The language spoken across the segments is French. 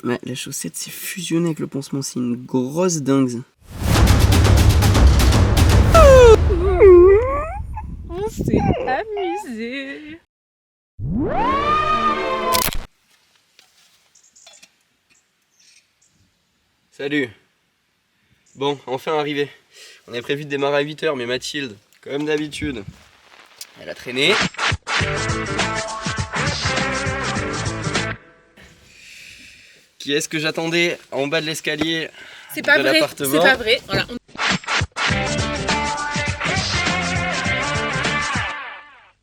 Ouais, la chaussette s'est fusionnée avec le pansement, c'est une grosse dingue. On s'est amusé. Salut. Bon, enfin arrivé. On avait prévu de démarrer à 8 h, mais Mathilde, comme d'habitude, elle a traîné. Qui est-ce que j'attendais en bas de l'escalier de l'appartement? C'est pas vrai. Voilà. On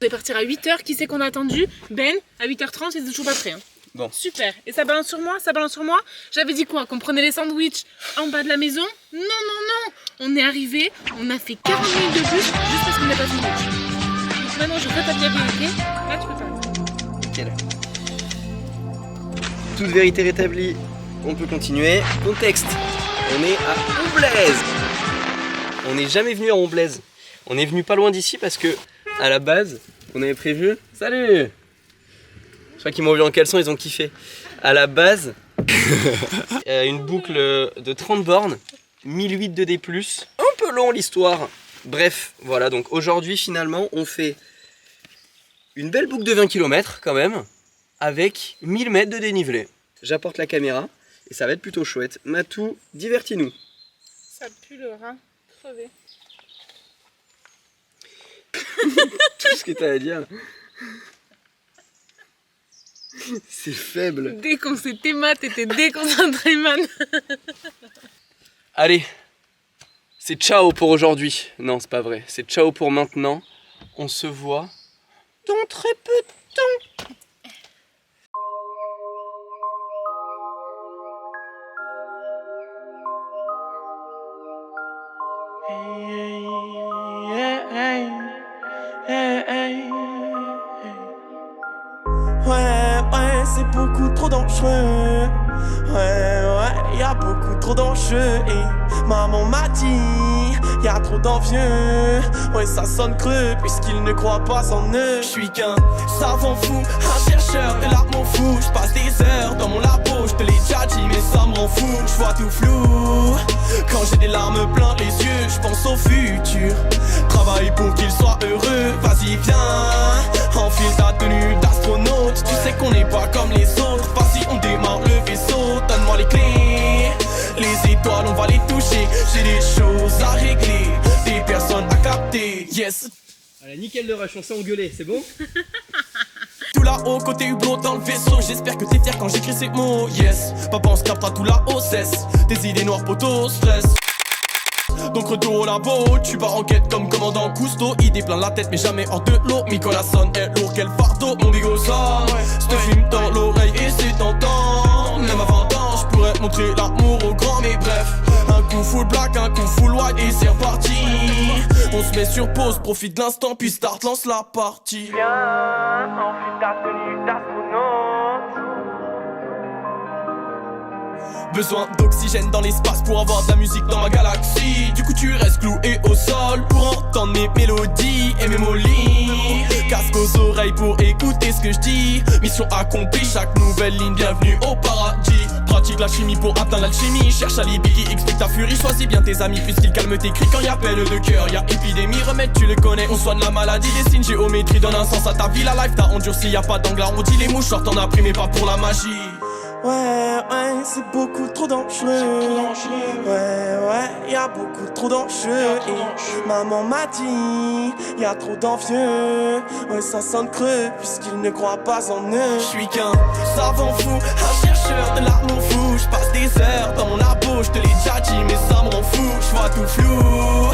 est partir à 8 h. Qui c'est qu'on a attendu? Ben, à 8 h 30, il est toujours pas prêt. Hein. Bon. Super. Et ça balance sur moi? Ça balance sur moi? J'avais dit quoi? Qu'on prenait les sandwichs en bas de la maison? Non, non, non. On est arrivé, on a fait 40 minutes de plus juste parce qu'on n'a pas fini. Donc maintenant, je rétablis la vérité. Là, tu peux pas. Nickel. Toute vérité rétablie, on peut continuer. Contexte, on est à Omblaise. On n'est jamais venu à Omblaise. On est venu pas loin d'ici parce que, à la base, on avait prévu... Salut! Je crois qu'ils m'ont vu en caleçon, ils ont kiffé. À la base, une boucle de 30 bornes, 1008 de D+, un peu long l'histoire. Bref, voilà, donc aujourd'hui finalement on fait une belle boucle de 20 km quand même, avec 1000 mètres de dénivelé. J'apporte la caméra et ça va être plutôt chouette. Matou, divertis-nous. Ça pue le rat crevé. Tout ce que t'as à dire. C'est faible. Dès qu'on s'était mat, t'étais déconcentré, man. Allez, c'est ciao pour aujourd'hui. Non, c'est pas vrai. C'est ciao pour maintenant. On se voit dans très peu de temps. Ouais, c'est beaucoup trop dangereux. Ouais, y'a beaucoup trop d'enjeux. Et maman m'a dit, y'a trop d'envieux. Ouais, ça sonne creux puisqu'ils ne croient pas en eux. J'suis qu'un savant fou, un chercheur de l'art m'en fout. J'passe des heures dans mon labo, j'te l'ai déjà dit, mais ça me rend fou. J'vois tout flou. Quand j'ai des larmes plein les yeux, j'pense au futur. Travaille pour qu'il soit heureux. Vas-y, viens, enfile ta tenue d'astronaute. Tu sais qu'on n'est pas comme les autres. Vas-y, on démarre le vaisseau. Donne-moi les clés. Les étoiles, on va les toucher. J'ai des choses à régler, des personnes à capter. Yes. Allez, nickel de rush, on s'est engueulé, c'est bon? Tout là-haut, côté hublot dans le vaisseau. J'espère que t'es fier quand j'écris ces mots. Yes. Papa, on se captera tout là-haut, cesse. Des idées noires, poteau, stress. Donc retour au labo, tu vas en quête comme commandant Cousteau. Idée plein la tête mais jamais hors de l'eau. Nicolas sonne est lourd, quel fardeau. Mon bigot sonne, c'te fume dans l'oreille et c'est tentant. Même à 20 ans, je pourrais montrer l'amour au grand. Mais bref, un coup full black, un coup full white et c'est reparti. On se met sur pause, profite de l'instant puis start, lance la partie. Viens, enfile ta tenue d'astronaute. Besoin d'oxygène dans l'espace pour avoir de la musique dans ma galaxie. Du coup tu restes cloué au sol pour entendre mes mélodies et mes molis. Casque aux oreilles pour écouter ce que je dis. Mission accomplie, chaque nouvelle ligne, bienvenue au paradis. Pratique la chimie pour atteindre l'alchimie. Cherche un alibi qui explique ta furie. Choisis bien tes amis puisqu'ils calment tes cris. Quand y'a peine de cœur, y'a épidémie. Remède tu le connais, on soigne la maladie. Dessine géométrie, donne un sens à ta vie. La life t'a endurci, y'a pas d'angle arrondi. Les mouches sortent en appris mais pas pour la magie. Ouais, c'est beaucoup trop dangereux. Ouais, y'a beaucoup trop d'enjeux. Et maman m'a dit, y'a trop d'envieux. Ouais, ça sonne creux puisqu'ils ne croient pas en eux. J'suis qu'un savant fou, un chercheur de l'art m'en fout. J'passe des heures dans mon labo, j'te l'ai déjà dit, mais ça me rend fou. J'vois tout flou.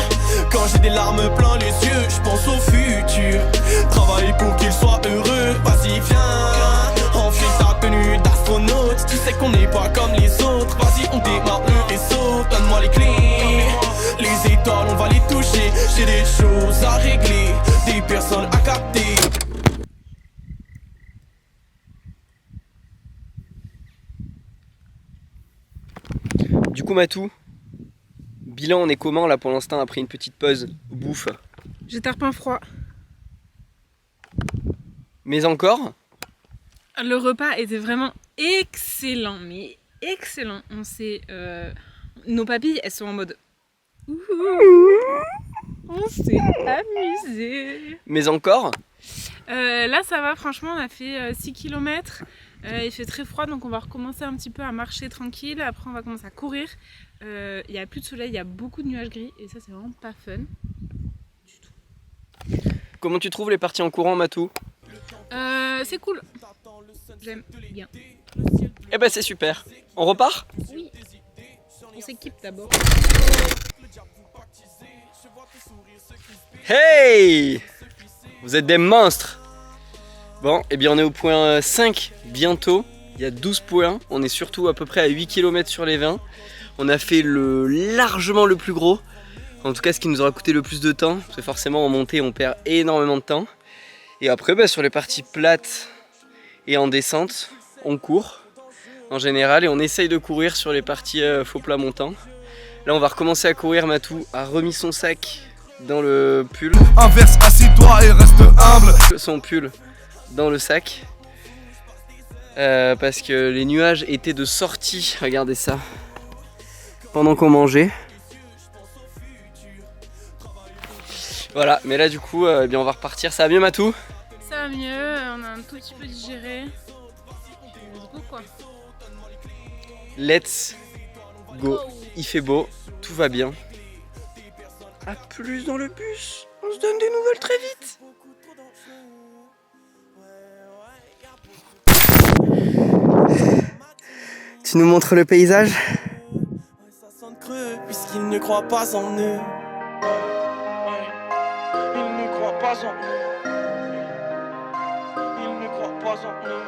Quand j'ai des larmes plein les yeux, j'pense au futur. Travaille pour qu'il soit heureux. Vas-y, viens, enfile ta tenue d'astronaute. Tu sais qu'on n'est pas comme les autres. Vas-y, on démarre le vaisseau. Donne-moi les clés. Les étoiles, on va les toucher. J'ai des choses à régler, des personnes à capter. Du coup Matou, bilan on est comment là pour l'instant après une petite pause bouffe? J'ai tarpin froid. Mais encore? Le repas était vraiment excellent, mais excellent. Nos papilles, elles sont en mode... Ouh, on s'est amusé. Mais encore? Là, ça va, franchement, on a fait 6 km. Il fait très froid, donc on va recommencer un petit peu à marcher tranquille. Après, on va commencer à courir. Il n'y a plus de soleil, il y a beaucoup de nuages gris. Et ça, c'est vraiment pas fun du tout. Comment tu trouves les parties en courant, Matou? C'est cool. J'aime bien. Eh ben c'est super. On repart? Oui. On s'équipe d'abord. Hey! Vous êtes des monstres! Bon, eh bien on est au point 5 bientôt. Il y a 12 points. On est surtout à peu près à 8 km sur les 20. On a fait largement le plus gros. En tout cas, ce qui nous aura coûté le plus de temps. Parce que forcément, en montée, on perd énormément de temps. Et après, bah, sur les parties plates et en descente, on court en général. Et on essaye de courir sur les parties faux plat montants. Là, on va recommencer à courir. Matou a remis son sac dans le pull. Inverse, assis-toi et reste humble. Son pull dans le sac. Parce que les nuages étaient de sortie. Regardez ça. Pendant qu'on mangeait. Voilà, mais là du coup, eh bien, on va repartir. Ça va mieux, Matou? Ça va mieux, on a un tout petit peu digéré. Let's go, quoi. Let's go. Il fait beau, tout va bien. A plus dans le bus. On se donne des nouvelles très vite. Tu nous montres le paysage? Ça sonne creux puisqu'ils ne croient pas en eux. Ils ne croient pas en eux. Ils ne croient pas en eux.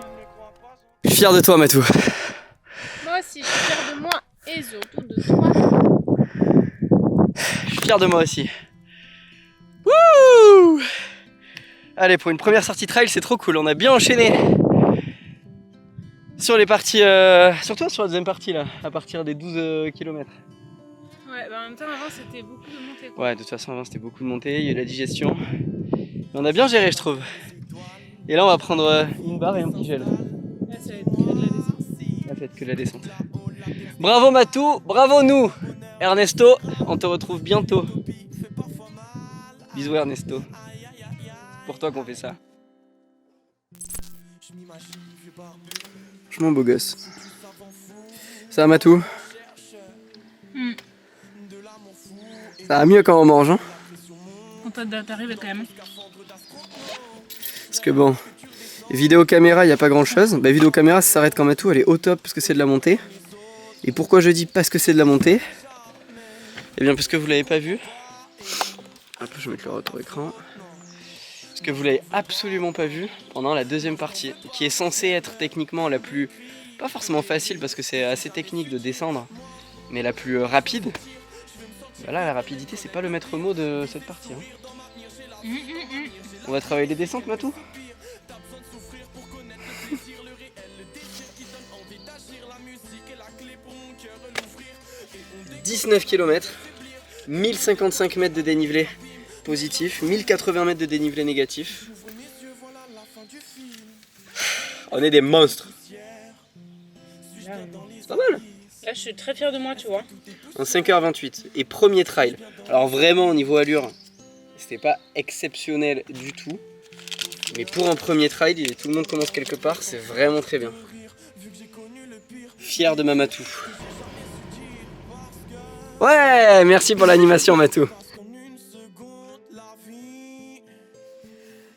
Ils ne croient pas en eux. Je suis fier de toi, Matou. Moi aussi, je suis fière de moi et surtout de toi. Je suis fier de moi aussi. Wouh! Allez, pour une première sortie trail, c'est trop cool. On a bien enchaîné sur les parties, surtout sur la deuxième partie là, à partir des 12 km. Ouais, bah en même temps, avant, c'était beaucoup de montée, quoi. Ouais, de toute façon, avant c'était beaucoup de montée, il y a eu la digestion. Mais on a bien géré, je trouve. Et là, on va prendre une barre et un petit gel. Là, ça va être que de la descente. La fête que la descente. Bravo Matou, bravo nous. Ernesto, on te retrouve bientôt. Bisous Ernesto. C'est pour toi qu'on fait ça. Franchement beau gosse. Ça va Matou? Ça va mieux quand on mange, hein? Contente d'arriver quand même. Parce que bon, vidéo caméra, il n'y a pas grand chose. Bah, vidéo caméra, ça s'arrête quand Matou, elle est au top parce que c'est de la montée. Et pourquoi je dis parce que c'est de la montée? Eh bien, parce que vous l'avez pas vu. Un peu, je vais mettre le retour écran. Parce que vous l'avez absolument pas vu pendant la deuxième partie, qui est censée être techniquement la plus, pas forcément facile parce que c'est assez technique de descendre, mais la plus rapide. Bah là, la rapidité, c'est pas le maître mot de cette partie. Hein. On va travailler les descentes, Matou? « 19 km, 1055 mètres de dénivelé positif, 1080 mètres de dénivelé négatif. On est des monstres. C'est pas mal. Là, je suis très fière de moi, tu vois. En 5h28 et premier trail. Alors vraiment au niveau allure, c'était pas exceptionnel du tout. Mais pour un premier trail, tout le monde commence quelque part, c'est vraiment très bien. Fier de ma Matou. Ouais, merci pour l'animation Matou.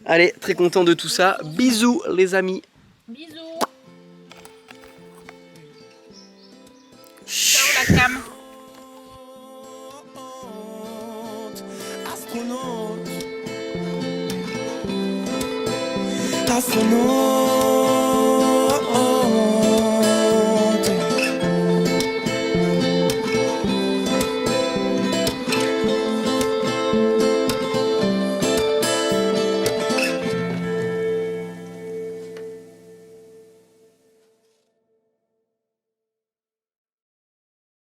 Allez, très content de tout ça. Bisous les amis. Bisous. Ciao la cam. Astronaute. Astronaute.